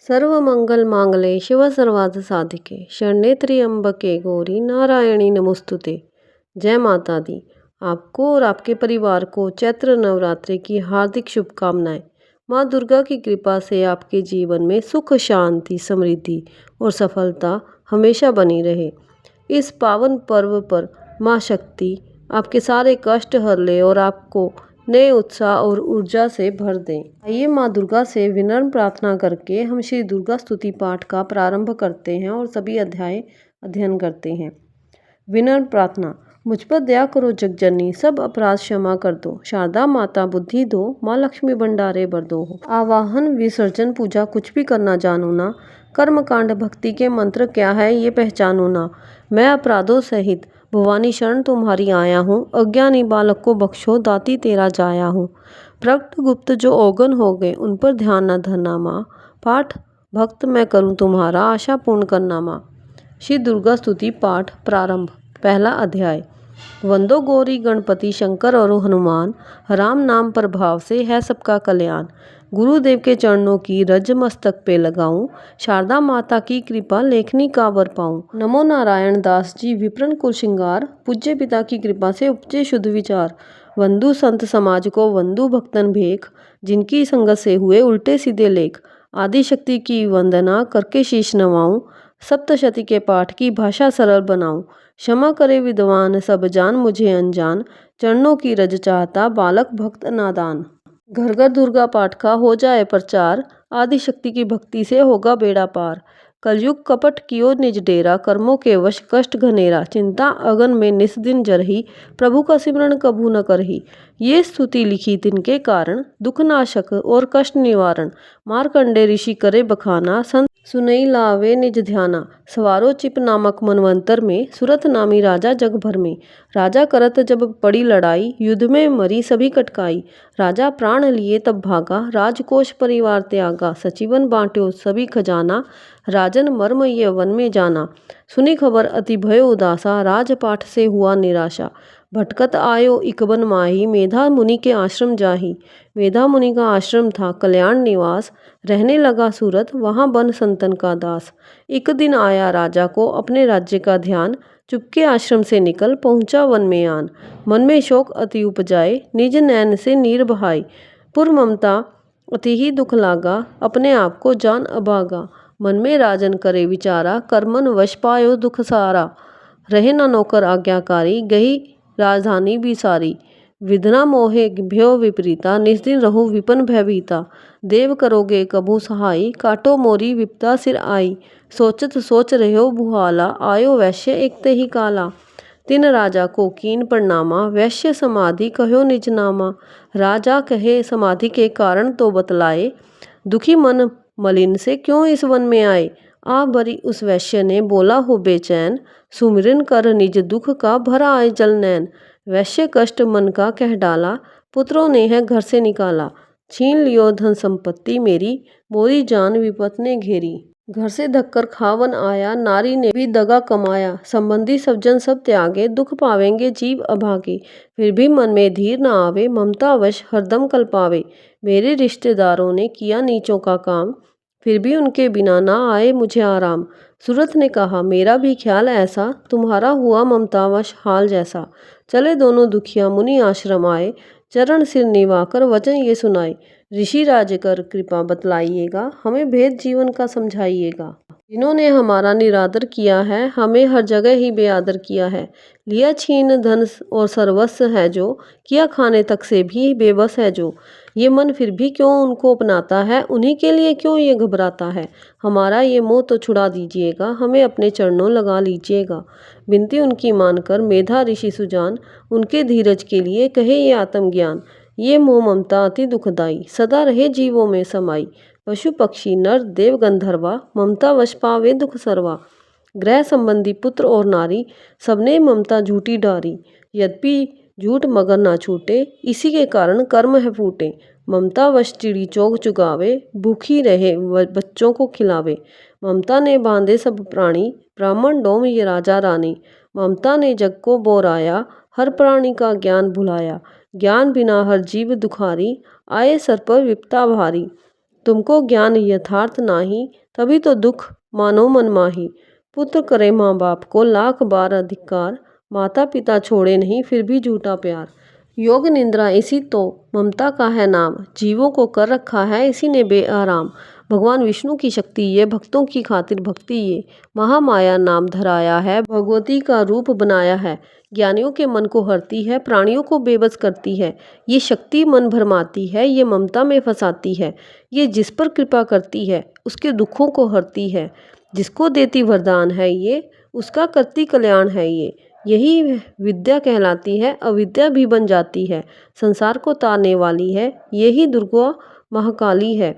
सर्वमंगल मांगल्ये शिव सर्वार्थ साधिके शरण्ये त्र्यंबके गौरी नारायणी नमोस्तुते। जय माता दी। आपको और आपके परिवार को चैत्र नवरात्रि की हार्दिक शुभकामनाएं। माँ दुर्गा की कृपा से आपके जीवन में सुख, शांति, समृद्धि और सफलता हमेशा बनी रहे। इस पावन पर्व पर माँ शक्ति आपके सारे कष्ट हर ले और आपको नए उत्साह और ऊर्जा से भर दें। आइए माँ दुर्गा से विनम्र प्रार्थना करके हम श्री दुर्गा स्तुति पाठ का प्रारंभ करते हैं और सभी अध्याय अध्ययन करते हैं। विनम्र प्रार्थना। मुझ पर दया करो जगजननी, सब अपराध क्षमा कर दो। शारदा माता बुद्धि दो, माँ लक्ष्मी भंडारे भर दो। आवाहन, विसर्जन, पूजा कुछ भी करना जानू ना। कर्म कांड भक्ति के मंत्र क्या है ये पहचानू ना। मैं अपराधों सहित भवानी शरण तुम्हारी आया हूँ। अज्ञानी बालक को बख्शो, दाती तेरा जाया हूँ। प्रकट गुप्त जो ओगन हो गए उन पर ध्यान न धरना माँ। पाठ भक्त मैं करूँ तुम्हारा, आशा पूर्ण करना माँ। श्री दुर्गा स्तुति पाठ प्रारंभ। पहला अध्याय। वंदो गौरी गणपति शंकर और हनुमान, राम नाम प्रभाव से है सबका कल्याण। गुरुदेव के चरणों की रज मस्तक पे लगाऊं, शारदा माता की कृपा लेखनी का वर पाऊं। नमो नारायण दास जी विप्रन कुल श्रृंगार, पूज्य पिता की कृपा से उपजे शुद्ध विचार। वंदु संत समाज को वंदु भक्तन भेख, जिनकी संगत से हुए उल्टे सीधे लेख। आदि शक्ति की वंदना करके शीश नवाऊं, सप्तशती के पाठ की भाषा सरल बनाऊं। क्षमा करे विद्वान सब जान मुझे अनजान, चरणों की रज चाहता बालक भक्त नादान। घर घर दुर्गा पाठ का हो जाए प्रचार, आदि शक्ति की भक्ति से होगा बेड़ा पार। कलयुग कपट कियो निज डेरा, कर्मों के वश कष्ट घनेरा। चिंता अगन में निस दिन जरही, प्रभु का सिमरन कभू न करही। ये स्तुति लिखी तिनके कारण, दुख नाशक और कष्ट निवारण। मारकंडे ऋषि करे बखाना, संत सुनई लावे निज ध्याना। सवारो चिप नामक मनवंतर में, सुरथ नामी राजा जग भर में। राजा करत जब पड़ी लड़ाई, युद्ध में मरी सभी कटकाई। राजा प्राण लिए तब भागा, राजकोष परिवार त्यागा। सचिवन बांट्यो सभी खजाना, राजन मर्म ये वन में जाना। सुनी खबर अति भयो उदासा, राजपाठ से हुआ निराशा। भटकत आयो इकबन माही, मेधा मुनि के आश्रम जाही। मेधा मुनि का आश्रम था कल्याण निवास, रहने लगा सूरत वहाँ बन संतन का दास। एक दिन आया राजा को अपने राज्य का ध्यान, चुपके आश्रम से निकल पहुँचा वन में आन। मन में शोक अति उपजाए, निज नैन से नीर बहाई। पुर ममता अति ही दुख लागा, अपने आप को जान अभागा। मन में राजन करे विचारा, कर्मन वश पायो दुख सारा। रहे न नौकर आज्ञाकारी, गई राजधानी भी सारी। विधना मोहे भ्यो विपरीता, निज दिन रहूं विपन भयभीता। देव करोगे कभू सहाई, काटो मोरी विपदा सिर आई। सोचत सोच रहो भुहाला, आयो वैश्य एक ते ही काला। तिन राजा को कीन प्रणामा, वैश्य समाधि कहो निज नामा। राजा कहे समाधि के कारण तो बतलाए, दुखी मन मलिन से क्यों इस वन में आए। आ भरी उस वैश्य ने बोला हो बेचैन, सुमिरन कर निज दुख का भरा आए जल नैन। वैश्य कष्ट मन का कह डाला, पुत्रों ने है घर से निकाला। छीन लियो धन संपत्ति मेरी, मोरी जान विपत ने घेरी। घर से धक्कर खावन आया, नारी ने भी दगा कमाया। संबंधी सज्जन सब त्यागे, दुख पावेंगे जीव अभागे। फिर भी मन में धीर न आवे, ममता वश हरदम कल्पावे। मेरे रिश्तेदारों ने किया नीचों का काम, फिर भी उनके बिना ना आए मुझे आराम। सूरत ने कहा मेरा भी ख्याल ऐसा, तुम्हारा हुआ ममतावश हाल जैसा। चले दोनों दुखिया मुनि आश्रम आए, चरण सिर निवाकर वचन ये सुनाए। ऋषि राज कर कृपा बतलाइएगा, हमें भेद जीवन का समझाइएगा। जिन्होंने हमारा निरादर किया है, हमें हर जगह ही बेआदर किया है। लिया छीन धन और सर्वस्व है जो, किया खाने तक से भी बेबस है जो। ये मन फिर भी क्यों उनको अपनाता है, उन्हीं के लिए क्यों ये घबराता है। हमारा ये मोह तो छुड़ा दीजिएगा, हमें अपने चरणों लगा लीजिएगा। विनती उनकी मानकर मेधा ऋषि सुजान, उनके धीरज के लिए कहे ये आत्मज्ञान। ये मोह ममता अति दुखदाई, सदा रहे जीवों में समाई। पशु पक्षी नर देव गंधर्वा, ममता वश पावे दुख सर्वा। ग्रह संबंधी पुत्र और नारी, सबने ममता झूठी डारी। यद्यपि झूठ मगर ना छूटे, इसी के कारण कर्म है फूटे। ममता वश चिड़ी चोग चुगावे, भूखी रहे बच्चों को खिलावे। ममता ने बांधे सब प्राणी, ब्राह्मण डोम ये राजा रानी। ममता ने जग को बोराया, हर प्राणी का ज्ञान भुलाया। ज्ञान बिना हर जीव दुखारी, आए सर पर विपता भारी। तुमको ज्ञान यथार्थ नाही, तभी तो दुख मानो मन माही। पुत्र करे माँ बाप को लाख बार अधिकार, माता पिता छोड़े नहीं फिर भी झूठा प्यार। योग निंद्रा इसी तो ममता का है नाम, जीवों को कर रखा है इसी ने बेआराम। भगवान विष्णु की शक्ति ये, भक्तों की खातिर भक्ति ये, महामाया नाम धराया है, भगवती का रूप बनाया है। ज्ञानियों के मन को हरती है, प्राणियों को बेबस करती है। ये शक्ति मन भरमाती है, ये ममता में फंसाती है। ये जिस पर कृपा करती है उसके दुखों को हरती है, जिसको देती वरदान है ये, उसका करती कल्याण है ये। यही विद्या कहलाती है, अविद्या भी बन जाती है। संसार को तारने वाली है, यही दुर्गा महाकाली है।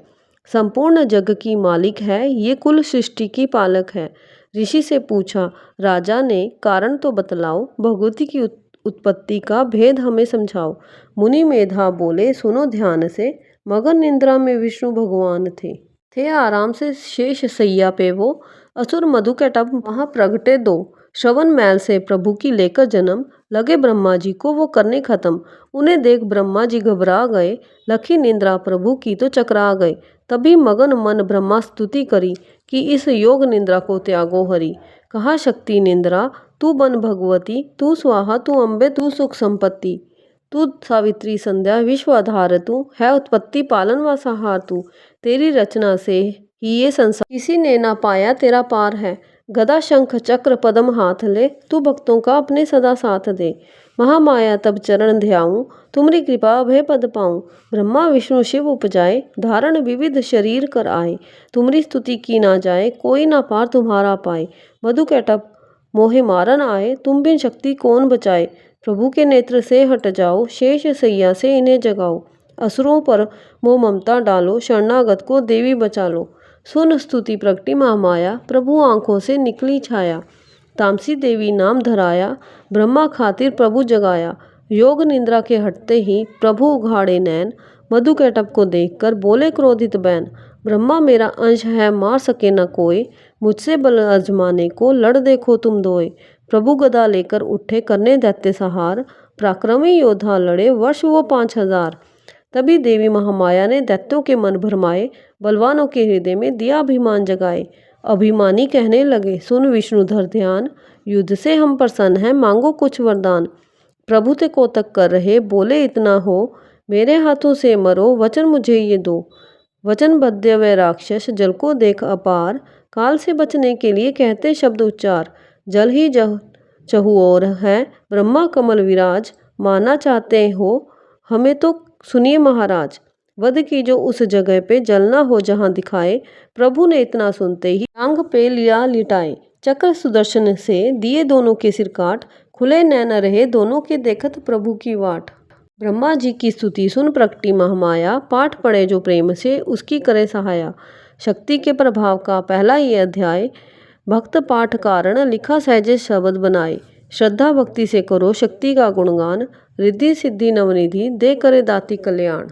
संपूर्ण जग की मालिक है, ये कुल सृष्टि की पालक है। ऋषि से पूछा राजा ने, कारण तो बतलाओ, भगवती की उत्पत्ति का भेद हमें समझाओ। मुनि मेधा बोले, सुनो ध्यान से, मगन निंद्रा में विष्णु भगवान थे आराम से शेष सैया पे वो, असुर मधु के टब वहाँ प्रगटे दो। श्रवण मैल से प्रभु की लेकर जन्म, लगे ब्रह्मा जी को वो करने खत्म। उन्हें देख ब्रह्मा जी घबरा गए, लखी निंद्रा प्रभु की तो चकरा गए। तभी मगन मन ब्रह्मा स्तुति करी, कि इस योग निंद्रा को त्यागो हरि। कहा शक्ति निंद्रा तू बन भगवती, तू स्वाहा तू अम्बे तू सुख संपत्ति। तू सावित्री संध्या विश्व आधार, तू है उत्पत्ति पालन व सहार। तू तेरी रचना से ही ये संसार, किसी ने ना पाया तेरा पार है। गदा शंख चक्र पद्म हाथ ले, तू भक्तों का अपने सदा साथ दे। महामाया तब चरण ध्याऊं, तुमरी कृपा अभय पद पाऊं। ब्रह्मा विष्णु शिव उपजाए, धारण विविध शरीर कर आए। तुमरी स्तुति की ना जाए, कोई ना पार तुम्हारा पाए। मधु कैटभ मोहे मारन आए, तुम बिन शक्ति कौन बचाए। प्रभु के नेत्र से हट जाओ, शेष सैया से इन्हें जगाओ। असुरों पर मोह ममता डालो, शरणागत को देवी बचा लो। सुन स्तुति प्रगटी महामाया, प्रभु आंखों से निकली छाया। तामसी देवी नाम धराया, ब्रह्मा खातिर प्रभु जगाया। योग निंद्रा के हटते ही प्रभु उघाड़े नैन, मधु कैटभ को देखकर बोले क्रोधित बैन। ब्रह्मा मेरा अंश है मार सके न कोई, मुझसे बल आजमाने को लड़ देखो तुम दोए। प्रभु गदा लेकर उठे करने दैत्य सहार, पराक्रमी योद्धा लड़े वर्ष वो 5000। तभी देवी महामाया ने दैत्यों के मन भरमाए, बलवानों के हृदय में दिया अभिमान जगाए। अभिमानी कहने लगे, सुन विष्णुधर ध्यान, युद्ध से हम प्रसन्न हैं, मांगो कुछ वरदान। प्रभु ते कोतक कर रहे, बोले इतना हो, मेरे हाथों से मरो, वचन मुझे ये दो। वचन बद्य व राक्षस जल को देख अपार, काल से बचने के लिए कहते शब्द उच्चार। जल ही चहु और है, ब्रह्मा कमल विराज, माना चाहते हो हमें तो सुनिए महाराज। वध की जो उस जगह पे जलना हो जहाँ दिखाए, प्रभु ने इतना सुनते ही टांग पे लिया लिटाए। चक्र सुदर्शन से दिए दोनों के सिर काट, खुले नैन रहे दोनों के देखत प्रभु की वाट। ब्रह्मा जी की स्तुति सुन प्रगटी महामाया, पाठ पढ़े जो प्रेम से उसकी करे सहाया। शक्ति के प्रभाव का पहला ये अध्याय, भक्त पाठ कारण लिखा सहजे शब्द बनाए। श्रद्धा भक्ति से करो शक्ति का गुणगान, रिद्धि सिद्धि नवनिधि दे करे दाती कल्याण।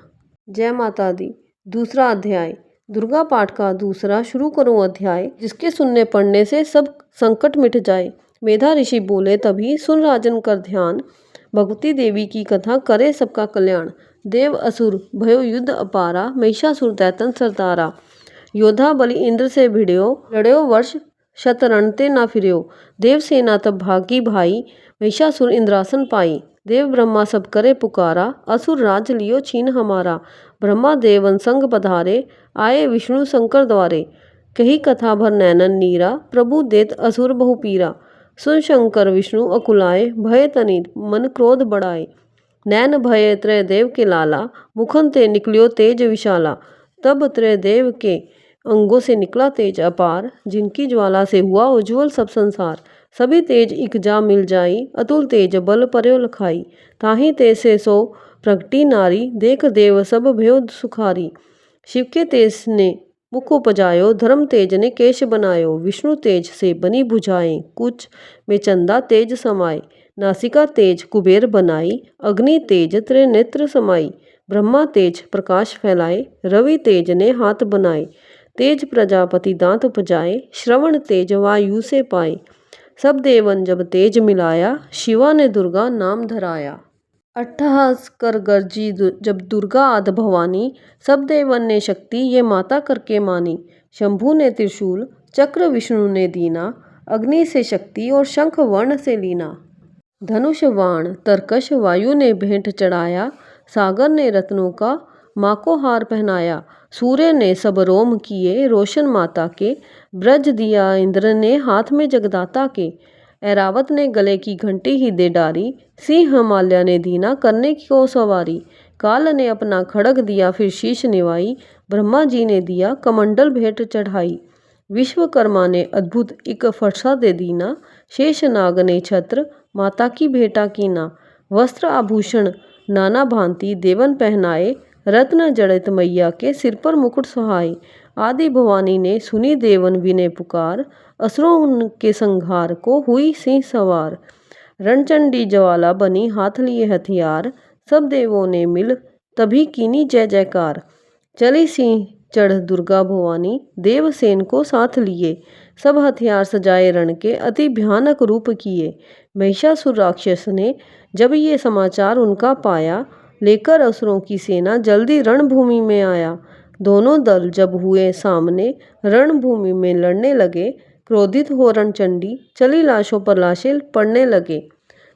जय माता दी। दूसरा अध्याय, दुर्गा पाठ का दूसरा शुरू करो अध्याय, जिसके सुनने पढ़ने से सब संकट मिट जाए। मेधा ऋषि बोले, तभी सुन राजन कर ध्यान, भगवती देवी की कथा करे सबका कल्याण। देव असुर भयो युद्ध अपारा, महिषासुर दैतन सरदारा। योद्धा बलि इंद्र से भिड़्यो, लड़्यो वर्ष शतरण ते ना फिर्यो। देव सेना तब भागी भाई, महिषासुर इंद्रासन पाई। देव ब्रह्मा सब करे पुकारा, असुर राज लियो छीन हमारा। ब्रह्मा देवन संग पधारे, आए विष्णु शंकर द्वारे। कही कथा भर नैनन नीरा, प्रभु देत असुर बहु पीरा। सुन शंकर विष्णु अकुलाए, भय तनित मन क्रोध बढ़ाए। नैन भय त्रय देव के लाला, मुखन ते निकलियो तेज विशाला। तब त्रय देव के अंगों से निकला तेज अपार, जिनकी ज्वाला से हुआ उज्ज्वल सब संसार। सभी तेज इक जा मिल जाई, अतुल तेज बल पर्यो लखाई। ताहि तेज से सो प्रगटी नारी, देख देव सब भयो सुखारी। शिव के तेज ने मुख उपजायो, धर्म तेज ने केश बनायो। विष्णु तेज से बनी भुजाएं, कुछ में चंदा तेज समाए। नासिका तेज कुबेर बनाई, अग्नि तेज त्रिनेत्र समाई। ब्रह्मा तेज प्रकाश फैलाए, रवि तेज ने हाथ बनाए। तेज प्रजापति दांत उपजाए, श्रवण तेज वायु से पाए। सब देवन जब तेज मिलाया, शिवा ने दुर्गा नाम धराया। अट्टहास कर गर्जी जब दुर्गा आद भवानी, सब देवन ने शक्ति ये माता करके मानी। शंभू ने त्रिशूल चक्र विष्णु ने दीना, अग्नि से शक्ति और शंख वर्ण से लीना। धनुष बाण तरकश वायु ने भेंट चढ़ाया, सागर ने रत्नों का माँ को हार पहनाया। सूर्य ने सब रोम किए रोशन माता के, ब्रज दिया इंद्र ने हाथ में जगदाता के। ऐरावत ने गले की घंटी ही दे डारी, सिंह माल्या ने दीना करने को सवारी। काल ने अपना खड़ग दिया फिर शीश निवाई, ब्रह्मा जी ने दिया कमंडल भेंट चढ़ाई। विश्वकर्मा ने अद्भुत एक फरसा दे दीना, शेष नाग ने छत्र माता की भेंटा कीना। वस्त्र आभूषण नाना भांति देवन पहनाए, रत्न जड़ित मैया के सिर पर मुकुट सुहाए। आदि भवानी ने सुनी देवन विनय पुकार, असुरों के संहार को हुई सिंह सवार। रणचंडी ज्वाला बनी हाथ लिए हथियार, सब देवों ने मिल तभी कीनी जय जयकार। चली सिंह चढ़ दुर्गा भवानी, देवसेन को साथ लिए, सब हथियार सजाए रण के अति भयानक रूप किए। महिषासुर राक्षस ने जब ये समाचार उनका पाया, लेकर असुरों की सेना जल्दी रणभूमि में आया। दोनों दल जब हुए सामने, रणभूमि में लड़ने लगे। क्रोधित हो रणचंडी चली लाशों पर लाशें पड़ने लगे।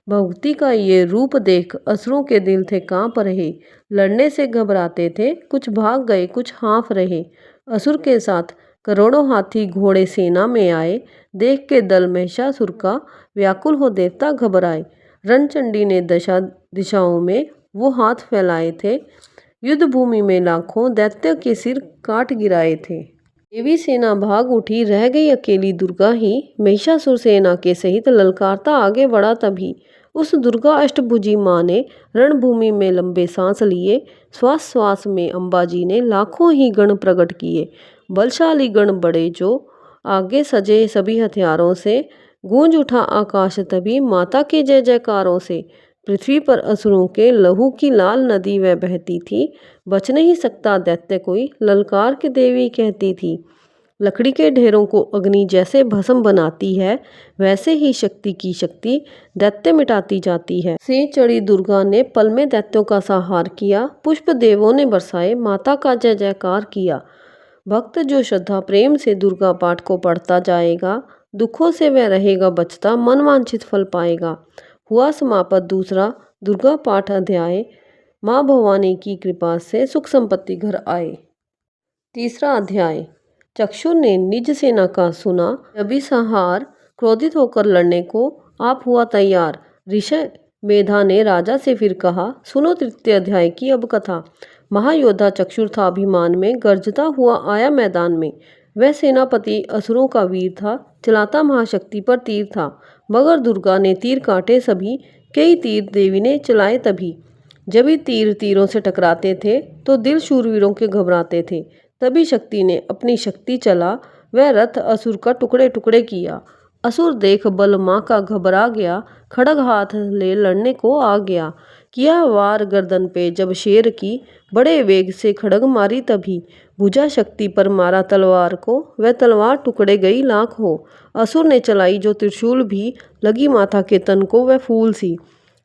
भगवती का ये रूप देख असुरों के दिल थे कांप रहे, लड़ने से घबराते थे, कुछ भाग गए कुछ हाँफ रहे। असुर के साथ करोड़ों हाथी घोड़े सेना में आए, देख के दल महिषासुर का व्याकुल हो देवता घबराए। रणचंडी ने दशा दिशाओं में वो हाथ फैलाए थे, युद्ध भूमि में लाखों दैत्य के सिर काट गिराए थे। देवी सेना भाग उठी, रह गई अकेली दुर्गा ही। महिषासुर सेना के सहित ललकारता आगे बढ़ा तभी। उस दुर्गा अष्टभुजी माँ ने रणभूमि में लंबे सांस लिए, श्वास श्वास में अंबाजी ने लाखों ही गण प्रकट किए। बलशाली गण बड़े जो आगे सजे सभी हथियारों से, गूंज उठा आकाश तभी माता के जय जयकारों से। पृथ्वी पर असुरों के लहू की लाल नदी वह बहती थी, बच नहीं सकता दैत्य कोई, ललकार के देवी कहती थी। लकड़ी के ढेरों को अग्नि जैसे भस्म बनाती है, वैसे ही शक्ति की शक्ति दैत्य मिटाती जाती है। से चढ़ी दुर्गा ने पल में दैत्यों का संहार किया, पुष्प देवों ने बरसाए माता का जय जयकार किया। भक्त जो श्रद्धा प्रेम से दुर्गा पाठ को पढ़ता जाएगा, दुखों से वह रहेगा बचता, मन वांछित फल पाएगा। हुआ समापत दूसरा दुर्गा पाठ अध्याय। माँ भवानी की कृपा से सुख संपत्ति घर आए। तीसरा अध्याय। चक्षु ने निज सेना का सुना जबी संहार, क्रोधित होकर लड़ने को आप हुआ तैयार। ऋषि मेधा ने राजा से फिर कहा, सुनो तृतीय अध्याय की अब कथा। महायोद्धा चक्षुर था अभिमान में, गर्जता हुआ आया मैदान में। वह सेनापति असुरों का वीर था, चलाता महाशक्ति पर तीर था। मगर दुर्गा ने तीर काटे सभी, कई तीर देवी ने चलाए तभी। जब ही तीर तीरों से टकराते थे तो दिल शूरवीरों के घबराते थे। तभी शक्ति ने अपनी शक्ति चला, वह रथ असुर का टुकड़े टुकड़े किया। असुर देख बल माँ का घबरा गया, खड़ग हाथ ले लड़ने को आ गया। किया वार गर्दन पे जब शेर की, बड़े वेग से खड़ग मारी तभी। भुजा शक्ति पर मारा तलवार को, वह तलवार टुकड़े गई लाख हो। असुर ने चलाई जो त्रिशूल भी, लगी माथा के तन को वह फूल सी।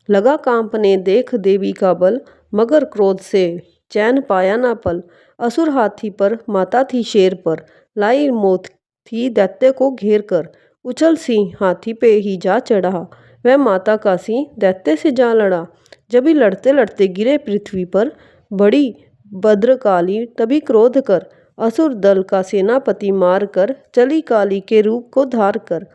लगा कांपने देख देवी का बल, मगर क्रोध से चैन पाया ना पल। असुर हाथी पर माता थी शेर पर, लाई मौत थी दैत्य को घेर कर। उछल सिंह हाथी पे ही जा चढ़ा, वह माता का सिंह दैत्य से जा लड़ा। जब ही लड़ते लड़ते गिरे पृथ्वी पर, बड़ी भद्रकाली तभी क्रोध कर, असुर दल का सेनापति मार कर, चली काली के रूप को धार कर।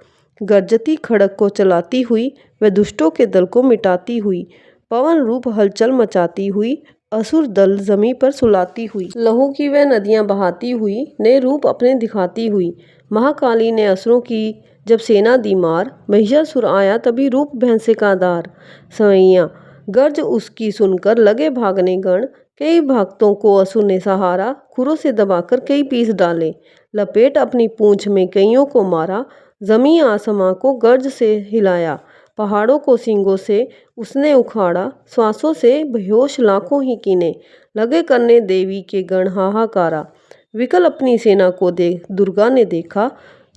गर्जती खड़ग को चलाती हुई, वह दुष्टों के दल को मिटाती हुई। पवन रूप हलचल मचाती हुई, असुर दल जमी पर सुलाती हुई। लहू की वह नदियां बहाती हुई, ने रूप अपने दिखाती हुई। महाकाली ने असुरों की जब सेना दी मार, महिषासुर आया तभी रूप भैंसे का दार। सवैया गर्ज उसकी सुनकर लगे भागने गण, कई भक्तों को असुर ने सहारा, खुरों से दबाकर कई पीस डाले। लपेट अपनी पूंछ में कईयों को मारा, जमी आसमां को गर्ज से हिलाया। पहाड़ों को सींगों से उसने उखाड़ा, श्वासों से बेहोश लाखों ही कीने। लगे करने देवी के गण हाहाकारा। विकल अपनी सेना को देख दुर्गा ने देखा,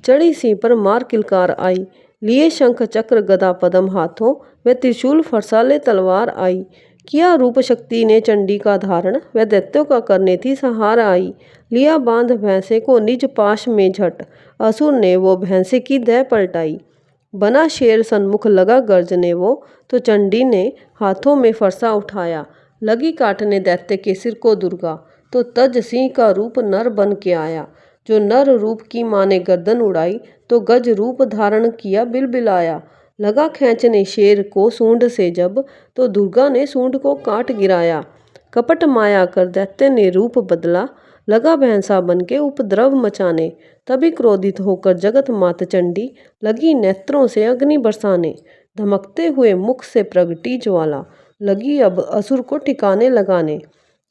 चढ़ी सिंह पर मार किलकार आई। लिए शंख चक्र गदा पद्म हाथों, वह त्रिशूल फरसा ले तलवार आई। किया रूप शक्ति ने चंडी का धारण, वह दैत्यों का करने थी सहारा आई। लिया बांध भैंसे को निज पाश में झट, असुर ने वो भैंसे की दह पलटाई। बना शेर सन्मुख लगा गर्जने वो, तो चंडी ने हाथों में फरसा उठाया। लगी काटने दैत्य के सिर को दुर्गा, तो तज सिंह का रूप नर बन के आया। जो नर रूप की माँ ने गर्दन उड़ाई, तो गज रूप धारण किया बिलबिलाया। लगा खींचने शेर को सूंड से जब, तो दुर्गा ने सूंड को काट गिराया। कपट माया कर दैत्य ने रूप बदला, लगा भैंसा बन के उपद्रव मचाने। तभी क्रोधित होकर जगत मात चंडी, लगी नेत्रों से अग्नि बरसाने। धमकते हुए मुख से प्रगटी ज्वाला, लगी अब असुर को ठिकाने लगाने।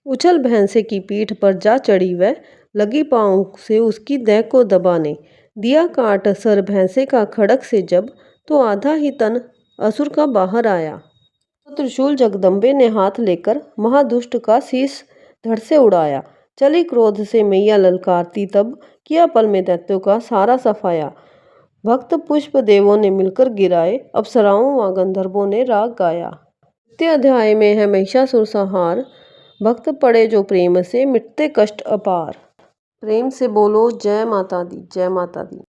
उछल भैंसे की पीठ पर जा चढ़ी वह, लगी पाँव से उसकी देह को दबाने। दिया काट सर भैंसे का खड़क से जब, तो आधा ही तन असुर का बाहर आया। तो त्रिशूल जगदम्बे ने हाथ लेकर महादुष्ट का शीश धड़ से उड़ाया। चली क्रोध से मैया ललकारती तब, किया पल में दैत्यों का सारा सफाया। भक्त पुष्प देवों ने मिलकर गिराए, अप्सराओं व गंधर्वों ने राग गाया। द्वितीय अध्याय में है महिषासुर संहार। भक्त पड़े जो प्रेम से, मिटते कष्ट अपार। प्रेम से बोलो जय माता दी, जय माता दी।